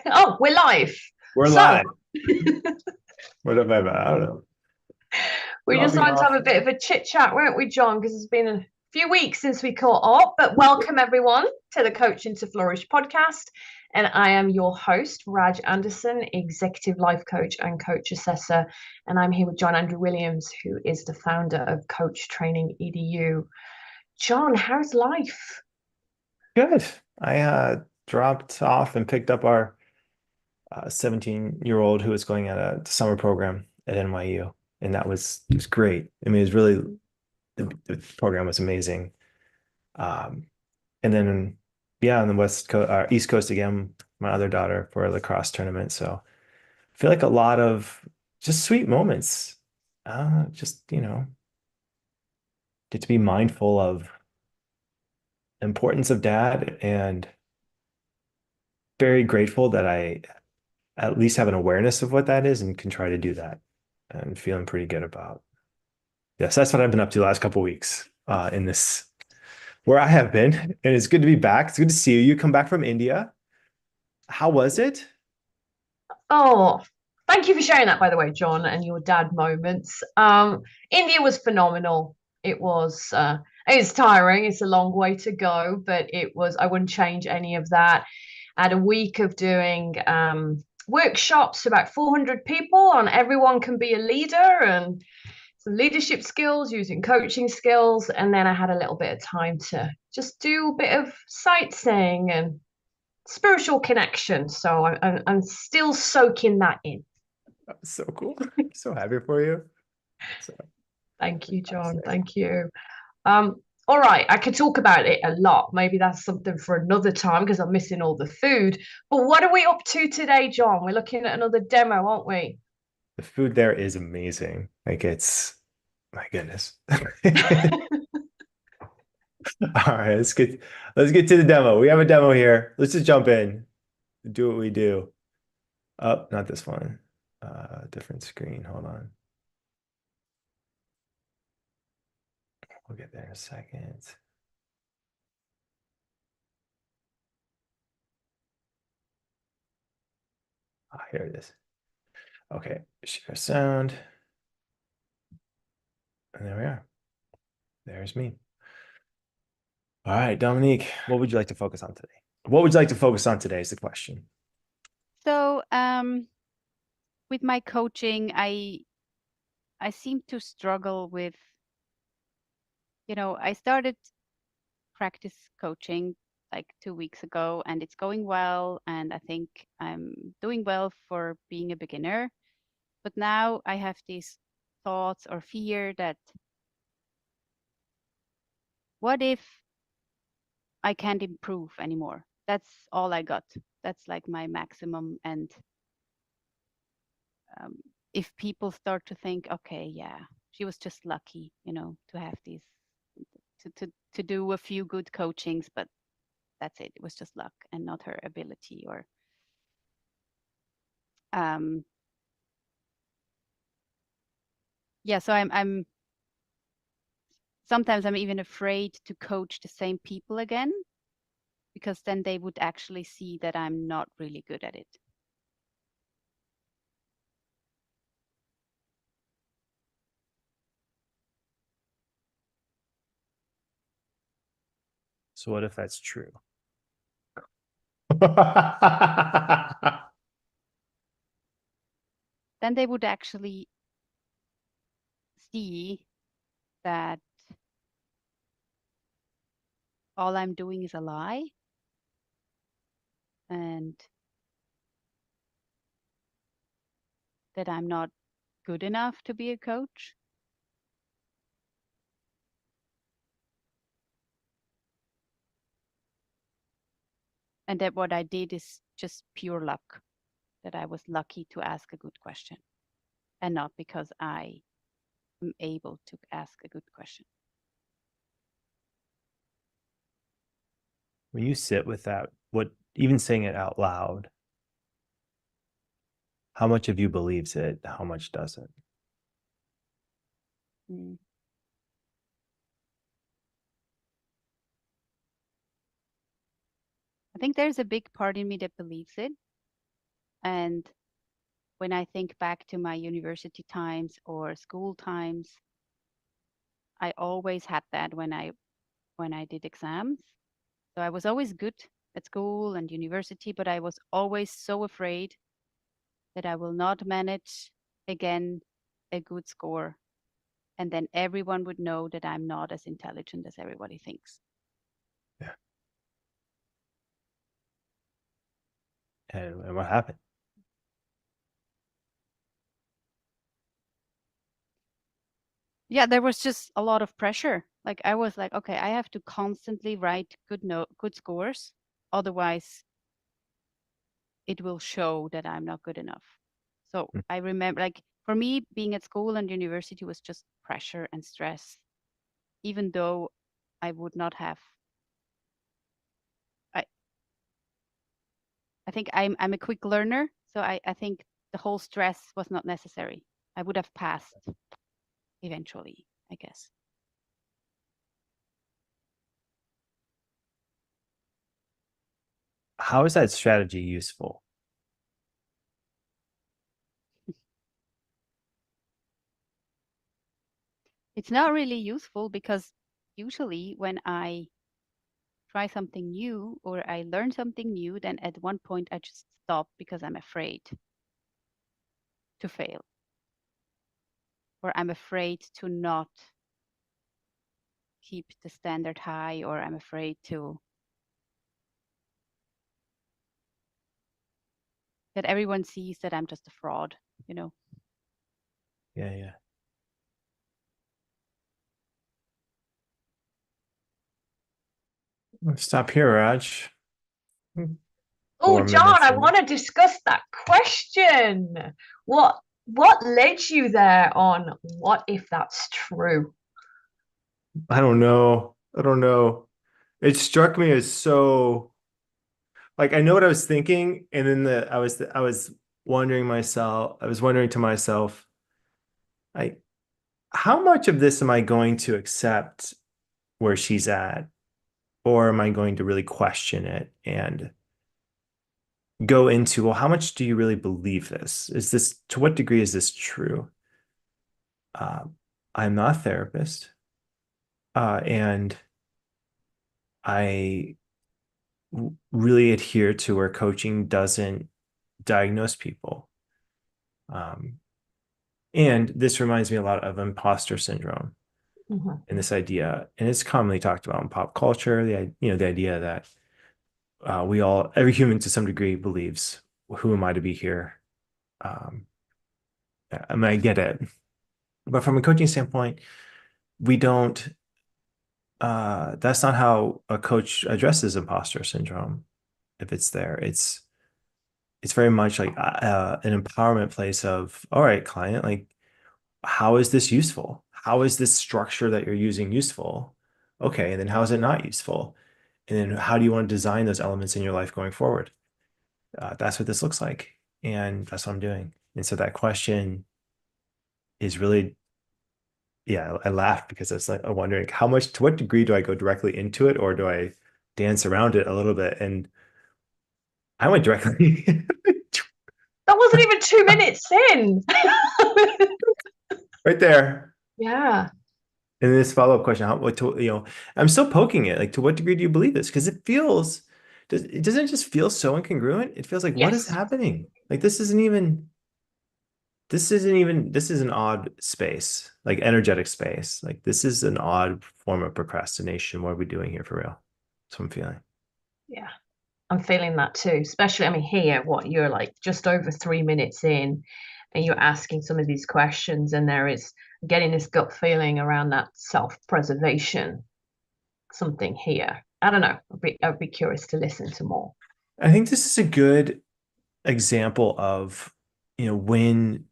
Oh, we're live. We're So live. What have I don't know. we just Dropping wanted to have off. a bit of a chit chat, weren't we, John? Because it's been a few weeks since we caught up. But welcome everyone to the Coaching to Flourish podcast. And I am your host, Raj Anderson, executive life coach and coach assessor. And I'm here with John Andrew Williams, who is the founder of Coach Training EDU. John, how's life? Good. I dropped off and picked up our 17-year-old who was going at a summer program at NYU. And that was just great. I mean, it was really, the program was amazing. And then, yeah, on the West Coast, East Coast again, my other daughter for a lacrosse tournament. So I feel like a lot of just sweet moments. Just, get to be mindful of the importance of dad and very grateful that I at least have an awareness of what that is and can try to do that and feeling pretty good about. Yes, that's what I've been up to the last couple of weeks in this where I have been. And it's good to be back. It's good to see you. You come back from India. How was it? Oh, thank you for sharing that, by the way, John, and your dad moments. India was phenomenal. It's tiring. It's a long way to go, but I wouldn't change any of that. I had a week of doing workshops to about 400 people on everyone can be a leader and some leadership skills using coaching skills. And then I had a little bit of time to just do a bit of sightseeing and spiritual connection. So I'm still soaking that in. So cool. So happy for you. So Thank you, John. fantastic. Thank you. Um, all right, I could talk about it a lot. Maybe that's something for another time because I'm missing all the food. But what are we up to today, John? We're looking at another demo, aren't we? The food there is amazing. Like it's my goodness. All right, let's get to the demo. We have a demo here. Let's just jump in. Do what we do. Oh, not this one. Different screen. Hold on. We'll get there in a second. Here it is. Okay, share sound. And there we are. There's me. All right, Dominique, what would you like to focus on today? What would you like to focus on today is the question. So, with my coaching, I seem to struggle with, I started practice coaching like 2 weeks ago, and it's going well, and I think I'm doing well for being a beginner. But now I have these thoughts or fear that what if I can't improve anymore? That's all I got. That's like my maximum. And um, if people start to think, okay, yeah, she was just lucky, to have these, to do a few good coachings, but that's it. It was just luck and not her ability. Or um, yeah, so I'm sometimes I'm even afraid to coach the same people again, because then they would actually see that I'm not really good at it. So what if that's true? Then they would actually see that all I'm doing is a lie, and that I'm not good enough to be a coach. And that what I did is just pure luck, that I was lucky to ask a good question and not because I am able to ask a good question. When you sit with that, what even saying it out loud, how much of you believes it? How much doesn't? Mm. I think there's a big part in me that believes it, And when I think back to my university times or school times, I always had that when I did exams. So I was always good at school and university, but I was always so afraid that I will not manage again a good score. And then everyone would know that I'm not as intelligent as everybody thinks. Yeah. And what happened? Yeah, there was just a lot of pressure. Like I was like, okay, I have to constantly write good scores, otherwise it will show that I'm not good enough. So Mm. I remember, like, for me, being at school and university was just pressure and stress, even though I would not have. I I think I'm a quick learner, so I think the whole stress was not necessary. I would have passed eventually, I guess. How is that strategy useful? It's not really useful because usually when I try something new or I learn something new, then at one point I just stop because I'm afraid to fail or I'm afraid to not keep the standard high or I'm afraid to that everyone sees that I'm just a fraud, you know. Yeah, yeah. Let's stop here, Raj. Oh, 4 John, minutes I in. want to discuss that question. What led you there on what if that's true? I don't know. I don't know. It struck me as so like I know what I was thinking, and then I was I was wondering to myself, I how much of this am I going to accept where she's at, or am I going to really question it and go into, well, how much do you really believe this? Is this, to what degree is this true? Uh, I'm not a therapist, and I really adhere to where coaching doesn't diagnose people. Um, and this reminds me a lot of imposter syndrome Mhm. and this idea, and it's commonly talked about in pop culture. The idea that every human to some degree believes, who am I to be here? Um, I mean, I get it, but from a coaching standpoint, we don't. That's not how a coach addresses imposter syndrome. If it's there, it's very much like an empowerment place of, all right, client, like, how is this useful? How is this structure that you're using useful? Okay, and then how is it not useful? And then how do you want to design those elements in your life going forward? That's what this looks like, and that's what I'm doing. And so that question is really, yeah, I laughed because it's like I'm wondering how much, to what degree do I go directly into it, or do I dance around it a little bit? And I went directly. That wasn't even 2 minutes in. Right there. Yeah. And this follow-up question, I'm still poking it. Like, to what degree do you believe this? Because doesn't it just feel so incongruent? It feels like, what is Yes. happening? Like, this is an odd space, like energetic space. Like, this is an odd form of procrastination. What are we doing here for real? That's what I'm feeling. Yeah. I'm feeling that too. Especially, I mean, here, you're like just over 3 minutes in, and you're asking some of these questions, and there is getting this gut feeling around that self-preservation, something here. I don't know. I'd be curious to listen to more. I think this is a good example of, when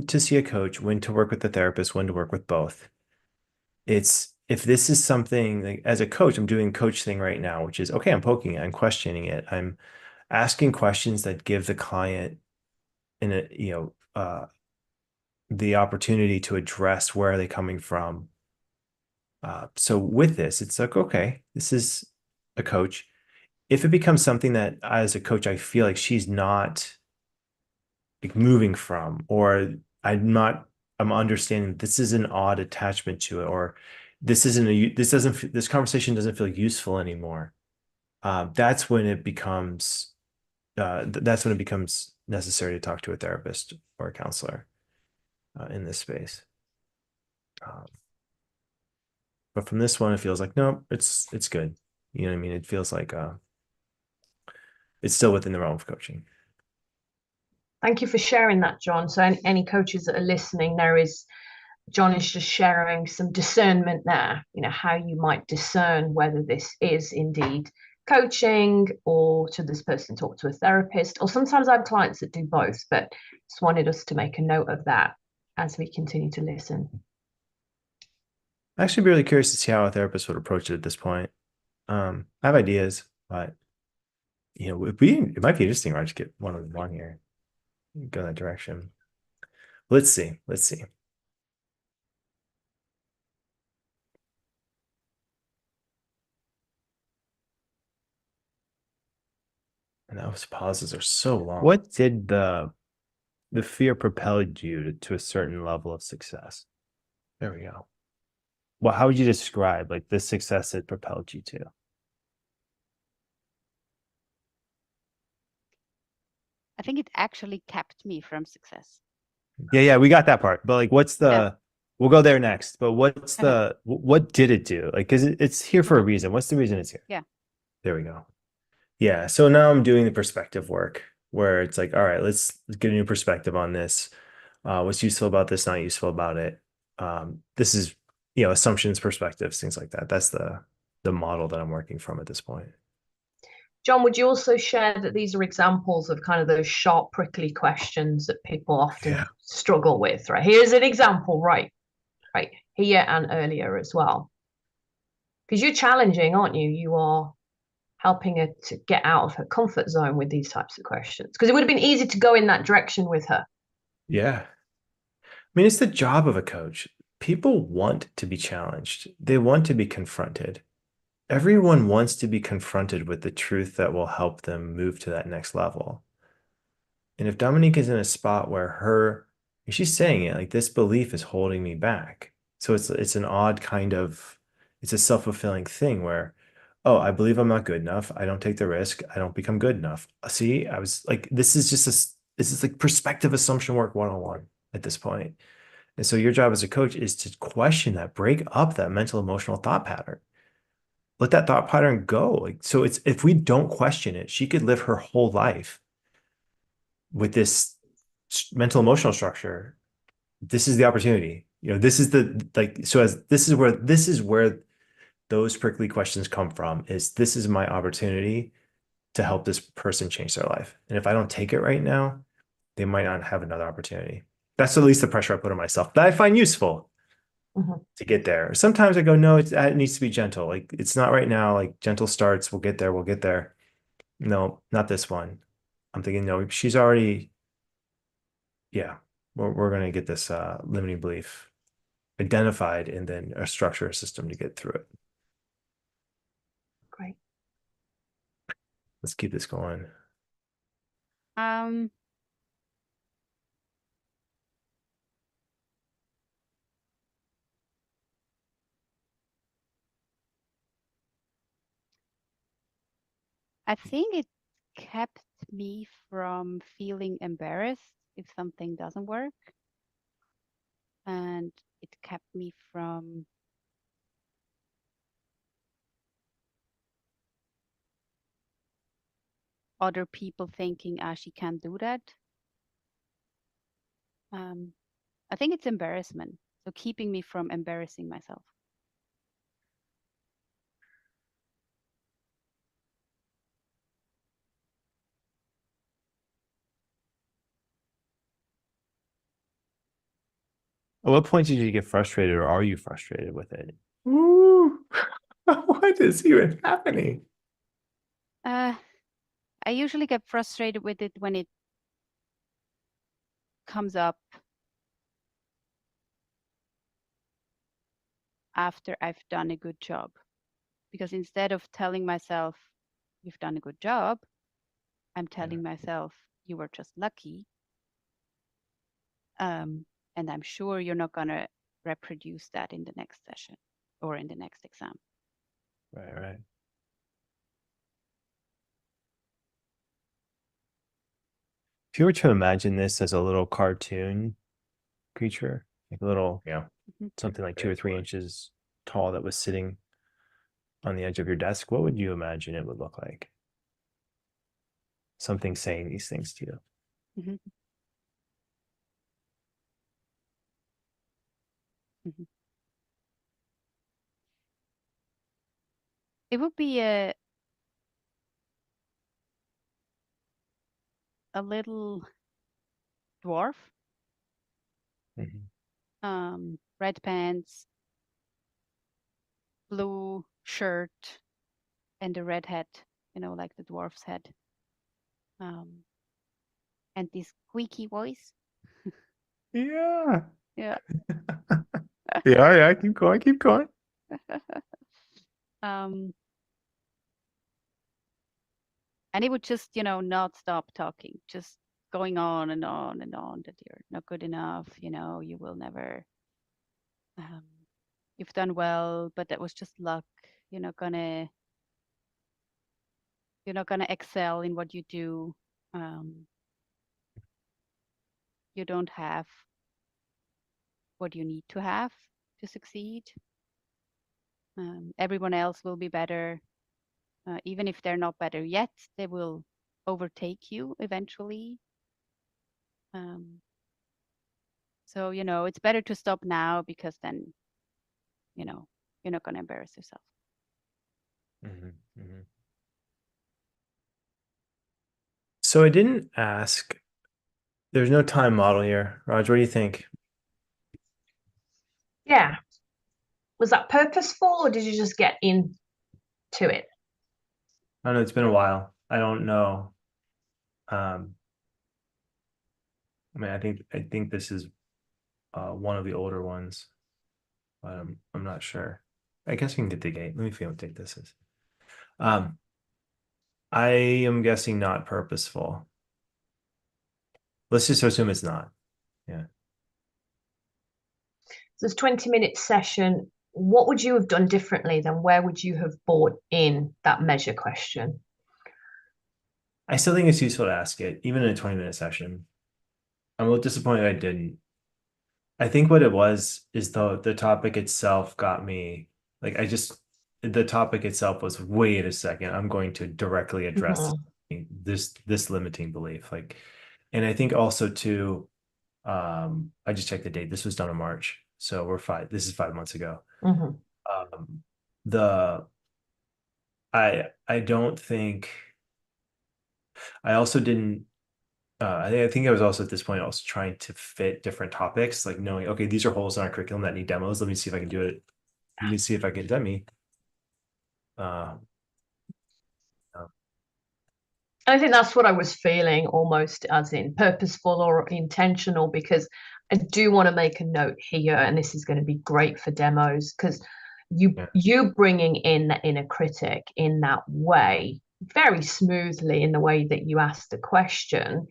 to see a coach, when to work with the therapist, when to work with both. It's if this is something like, as a coach, I'm doing coach thing right now, which is okay, I'm poking it, I'm questioning it, I'm asking questions that give the client in a, the opportunity to address where are they coming from. So with this, it's like, okay, this is a coach. If it becomes something that as a coach, I feel like she's not like moving from, or I'm understanding this is an odd attachment to it, or this conversation doesn't feel useful anymore. That's when it becomes necessary to talk to a therapist or a counselor in this space. But from this one, it feels like, no, it's good. You know what I mean? It feels like it's still within the realm of coaching. Thank you for sharing that, John. So any coaches that are listening, John is just sharing some discernment there, how you might discern whether this is indeed coaching, or should this person talk to a therapist, or sometimes I have clients that do both, but just wanted us to make a note of that as we continue to listen. I'm actually really curious to see how a therapist would approach it at this point. I have ideas, but it might be interesting, Raj, to get one of them on here, go in that direction. Let's see. And those pauses are so long. What did the fear propel you to a certain level of success? There we go. Well, how would you describe like the success it propelled you to? I think it actually kept me from success. Yeah, we got that part. But like, we'll go there next. But what did it do? Like, because it's here for a reason. What's the reason it's here? Yeah. There we go. Yeah. So now I'm doing the perspective work where it's like, all right, let's get a new perspective on this. What's useful about this, not useful about it. This is, assumptions, perspectives, things like that. That's the model that I'm working from at this point. John, would you also share that these are examples of kind of those sharp, prickly questions that people often struggle with, right? Here's an example, right here and earlier as well. Because you're challenging, aren't you? You are helping her to get out of her comfort zone with these types of questions. Because it would have been easy to go in that direction with her. Yeah. I mean, it's the job of a coach. People want to be challenged. They want to be confronted. Everyone wants to be confronted with the truth that will help them move to that next level. And if Dominique is in a spot where she's saying it, like, this belief is holding me back. So it's an odd kind of, it's a self-fulfilling thing where, oh, I believe I'm not good enough. I don't take the risk. I don't become good enough. See, I was like, this is like perspective assumption work 101 at this point. And so your job as a coach is to question that, break up that mental emotional thought pattern. Let that thought pattern go. Like, so if we don't question it, she could live her whole life with this mental emotional structure. This is the opportunity. This is this is where those prickly questions come from. This is my opportunity to help this person change their life. And if I don't take it right now, they might not have another opportunity. That's at least the pressure I put on myself that I find useful to get there. Sometimes I go, no, it needs to be gentle. Like, it's not right now. Like, gentle starts. We'll get there. No, not this one. I'm thinking, no, she's already, we're going to get this limiting belief identified and then a structure, a system to get through it. Great. Let's keep this going. I think it kept me from feeling embarrassed if something doesn't work. And it kept me from other people thinking, she can't do that. I think it's embarrassment. So keeping me from embarrassing myself. At what point did you get frustrated, or are you frustrated with it? Ooh, what is even happening? I usually get frustrated with it when it comes up after I've done a good job. Because instead of telling myself, you've done a good job, I'm telling myself, you were just lucky. And I'm sure you're not going to reproduce that in the next session or in the next exam. Right. If you were to imagine this as a little cartoon creature, like a little, something like 2 or 3 inches tall that was sitting on the edge of your desk, what would you imagine it would look like? Something saying these things to you. Mm-hmm. Mm-hmm. It would be a little dwarf, red pants, blue shirt, and a red hat, like the dwarf's head. And this squeaky voice. Yeah. Yeah. Yeah. Keep going. And it would just, not stop talking, just going on and on and on that you're not good enough, you will never, you've done well, but that was just luck. You're not gonna excel in what you do. You don't have what you need to have to succeed. Everyone else will be better. Even if they're not better yet, they will overtake you eventually. So, it's better to stop now, because then, you're not going to embarrass yourself. So I didn't ask, there's no time model here. Raj, what do you think? Yeah. Was that purposeful, or did you just get into it? I don't know, it's been a while. I don't know. I think this is one of the older ones, but I'm not sure. I guess we can get the gate. Let me feel what date this is. I am guessing not purposeful. Let's just assume it's not. Yeah. So this 20-minute session, what would you have done differently than where would you have brought in that measure question? I still think it's useful to ask it, even in a 20-minute session. I'm a little disappointed I didn't. I think what it was is the topic itself got me, like the topic itself was, wait a second, I'm going to directly address this limiting belief. And I think also too, I just checked the date. This was done in March. So this is 5 months ago. I don't think, I also didn't, I think I was also at this point also trying to fit different topics, like knowing, okay, these are holes in our curriculum that need demos. Let me see if I can do it. Let me see if I can demo. I think that's what I was feeling, almost as in purposeful or intentional, because I do want to make a note here, and this is going to be great for demos, because you bringing in the inner critic in that way, very smoothly in the way that you asked the question,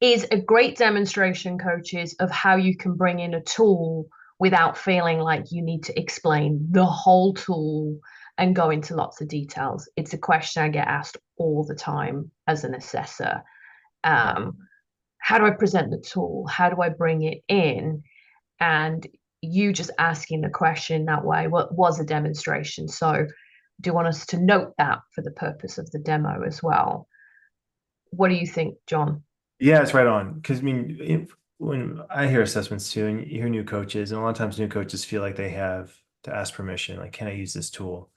is a great demonstration, coaches, of how you can bring in a tool without feeling like you need to explain the whole tool and go into lots of details. It's a question I get asked all the time as an assessor. How do I present the tool? How do I bring it in? And you just asking the question that way was a demonstration. So do you want us to note that for the purpose of the demo as well? What do you think, John? Yeah, it's right on. Because when I hear assessments too, and you hear new coaches, and a lot of times new coaches feel like they have to ask permission, like, can I use this tool?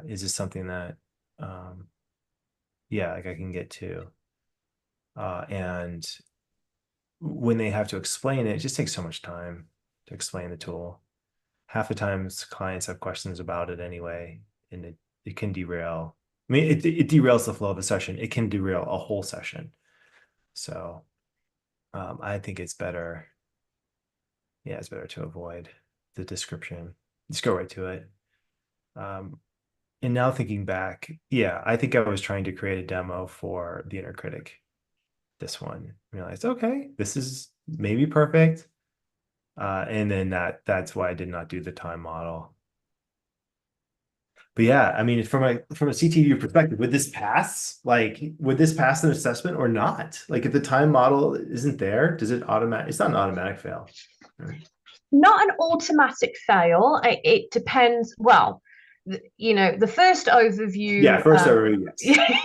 Is this something that, like I can get to? And when they have to explain it just takes so much time to explain the tool. Half the times clients have questions about it anyway, and it can derail. I mean, it derails the flow of a session. It can derail a whole session. So I think it's better. Yeah, it's better to avoid the description. Just go right to it. And now thinking back, I think I was trying to create a demo for the inner critic. this one. I realized, okay, this is maybe perfect. And then that's why I did not do the time model. But yeah, I mean, from a CTEDU perspective, would this pass? Like, would this pass an assessment or not? Like, if the time model isn't there, does it automatic? It's not an automatic fail. Right? Not an automatic fail. It depends. Well, the first overview. Yeah, first overview, yes.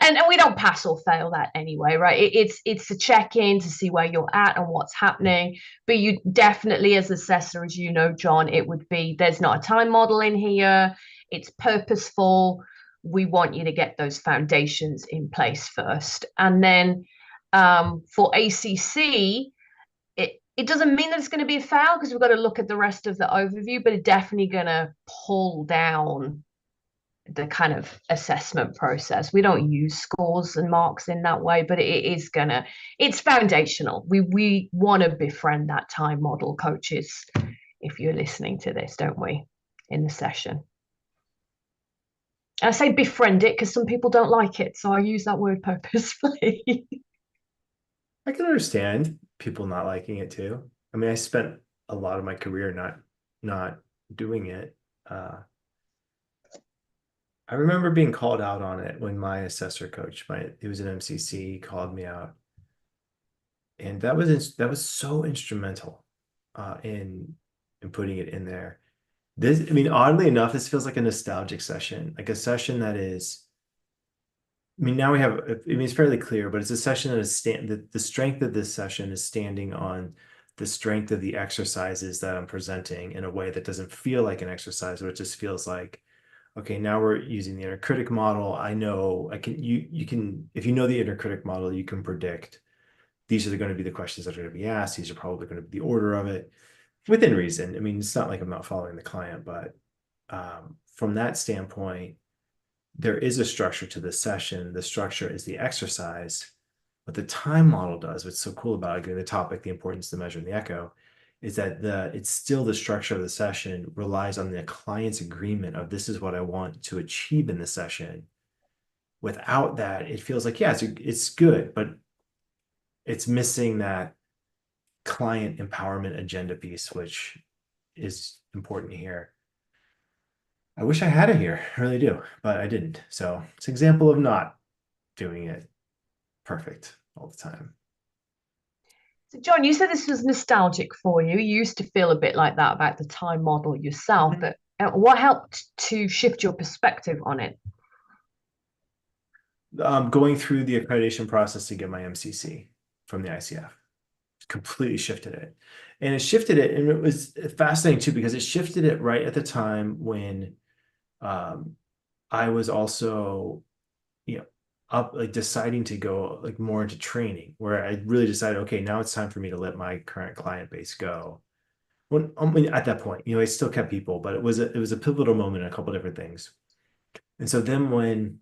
and we don't pass or fail that anyway, right? It's a check-in to see where you're at and what's happening. But you definitely, as assessor, as you know, John, it would be there's not a time model in here. It's purposeful. We want you to get those foundations in place first, and then for ACC it doesn't mean that it's going to be a fail because we've got to look at the rest of the overview, but it's definitely going to pull down the kind of assessment process. We don't use scores and marks in that way, but it's foundational. We want to befriend that time model, coaches, if you're listening to this, don't we, in the session? And I say befriend it because some people don't like it, so I use that word purposefully. I can understand people not liking it too. I mean, I spent a lot of my career not doing it. I remember being called out on it when my assessor coach, it was an MCC, called me out, and that was so instrumental in putting it in there. I mean, oddly enough, this feels like a nostalgic session, like a session that is. I mean, now we have. I mean, it's fairly clear, but it's a session that is the strength of this session is standing on the strength of the exercises that I'm presenting in a way that doesn't feel like an exercise, but it just feels like, okay, now we're using the inner critic model. I know you can, if you know the inner critic model, you can predict these are going to be the questions that are going to be asked. These are probably going to be the order of it within reason. I mean, it's not like I'm not following the client, but from that standpoint, there is a structure to this session. The structure is the exercise. What the time model does, what's so cool about it, getting the topic, the importance, the measure, and the echo, is that it's still the structure of the session relies on the client's agreement of this is what I want to achieve in the session. Without that, it feels like, yeah, it's good, but it's missing that client empowerment agenda piece, which is important here. I wish I had it here, I really do, but I didn't. So it's an example of not doing it perfect all the time. So John, you said this was nostalgic for you. You used to feel a bit like that about the time model yourself, but what helped to shift your perspective on it? Going through the accreditation process to get my MCC from the ICF completely shifted it. And it shifted it, and it was fascinating too, because it shifted it right at the time when I was also, deciding to go more into training, where I really decided, okay, now it's time for me to let my current client base go. At that point, I still kept people, but it was a pivotal moment in a couple of different things. And so then when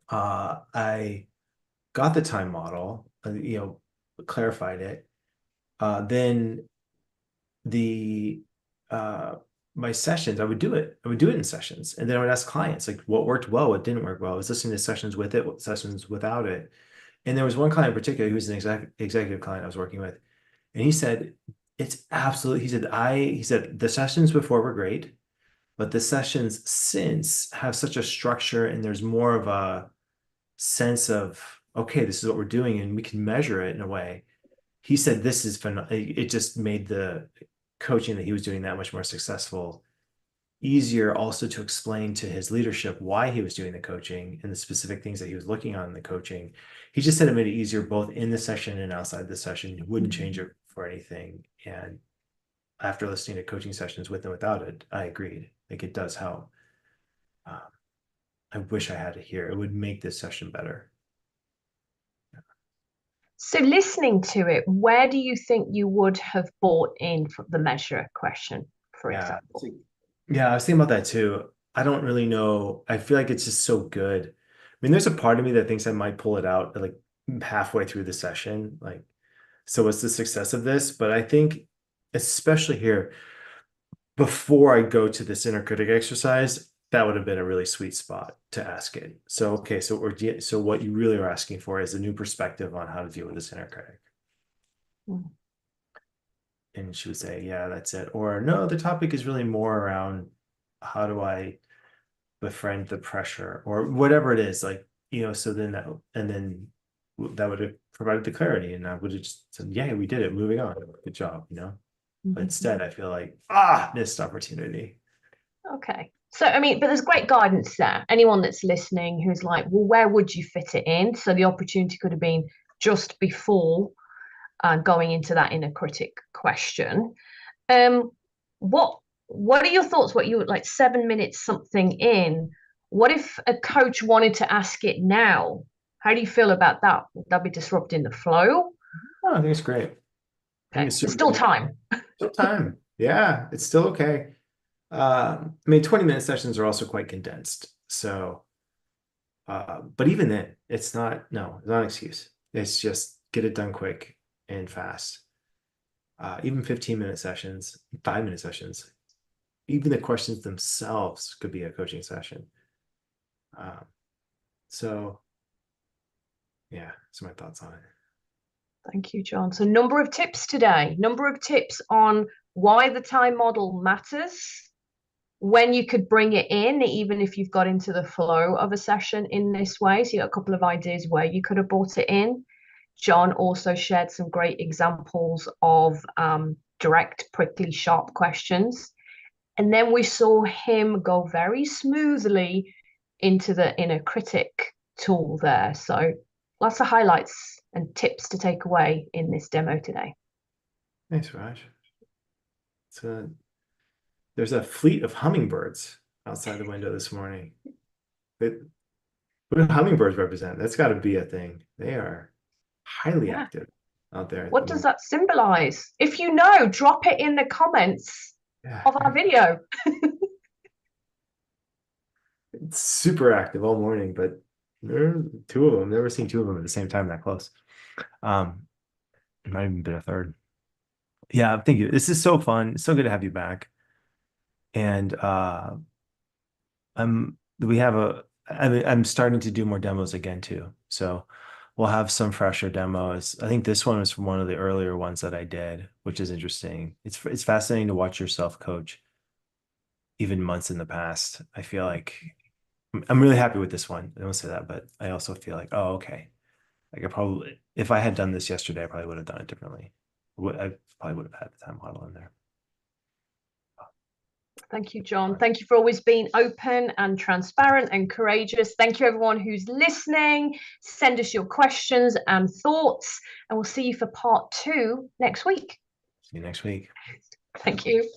I got the time model, clarified it, then the my sessions, I would do it in sessions, and then I would ask clients like what worked well, what didn't work well. I was listening to sessions with it, what sessions without it. And there was one client in particular who was an executive client I was working with, and he said it's absolutely, he said the sessions before were great, but the sessions since have such a structure, and there's more of a sense of, okay, this is what we're doing and we can measure it in a way. He said this is it just made the coaching that he was doing that much more successful, easier also to explain to his leadership why he was doing the coaching and the specific things that he was looking on in the coaching. He just said it made it easier both in the session and outside the session. He wouldn't change it for anything. And after listening to coaching sessions with and without it, I agreed. Like, it does help. I wish I had it here. It would make this session better. So listening to it, where do you think you would have bought in for the measure question, for example? Yeah, I was thinking about that too. I don't really know. I feel like it's just so good. I mean, there's a part of me that thinks I might pull it out like halfway through the session. Like, so what's the success of this? But I think, especially here, before I go to this inner critic exercise, that would have been a really sweet spot to ask it. So, okay, so what you really are asking for is a new perspective on how to deal with this inner critic. Mm. And she would say, yeah, that's it. Or no, the topic is really more around how do I befriend the pressure or whatever it is, like, so then that, and then that would have provided the clarity, and I would have just said, yeah, we did it, moving on, good job, but instead I feel like, missed opportunity. Okay. So, I mean, but there's great guidance there. Anyone that's listening who's like, well, where would you fit it in? So the opportunity could have been just before going into that inner critic question. Um, what are your thoughts? What you like 7 minutes something in? What if a coach wanted to ask it now? How do you feel about that? Would that be disrupting the flow? Oh, I think it's great. I think Okay, it's there's super still great. time. Still time. Yeah, it's still okay. I mean, 20-minute sessions are also quite condensed. So, but even then, it's not an excuse. It's just get it done quick and fast. Even 15-minute sessions, 5-minute sessions, even the questions themselves could be a coaching session. So yeah, that's my thoughts on it. Thank you, John. So, number of tips today, number of tips on why the time model matters, when you could bring it in, even if you've got into the flow of a session in this way. So, you got a couple of ideas where you could have brought it in. John also shared some great examples of direct, prickly, sharp questions. And then we saw him go very smoothly into the inner critic tool there. So, lots of highlights and tips to take away in this demo today. Thanks, Raj. There's a fleet of hummingbirds outside the window this morning. What do hummingbirds represent? That's got to be a thing. They are highly active out there. What does that symbolize? If you know, drop it in the comments of our video. It's super active all morning, but there are two of them. Never seen two of them at the same time that close. It might even been a third. Yeah, thank you. This is so fun. It's so good to have you back. And I'm starting to do more demos again too. So we'll have some fresher demos. I think this one was from one of the earlier ones that I did, which is interesting. It's fascinating to watch yourself coach even months in the past. I feel like I'm really happy with this one. I don't say that, but I also feel like, oh, okay. Like if I had done this yesterday, I probably would have done it differently. I probably would have had the time model in there. Thank you, John. Thank you for always being open and transparent and courageous. Thank you, everyone who's listening. Send us your questions and thoughts, and we'll see you for part 2 next week. See you next week. Thank you.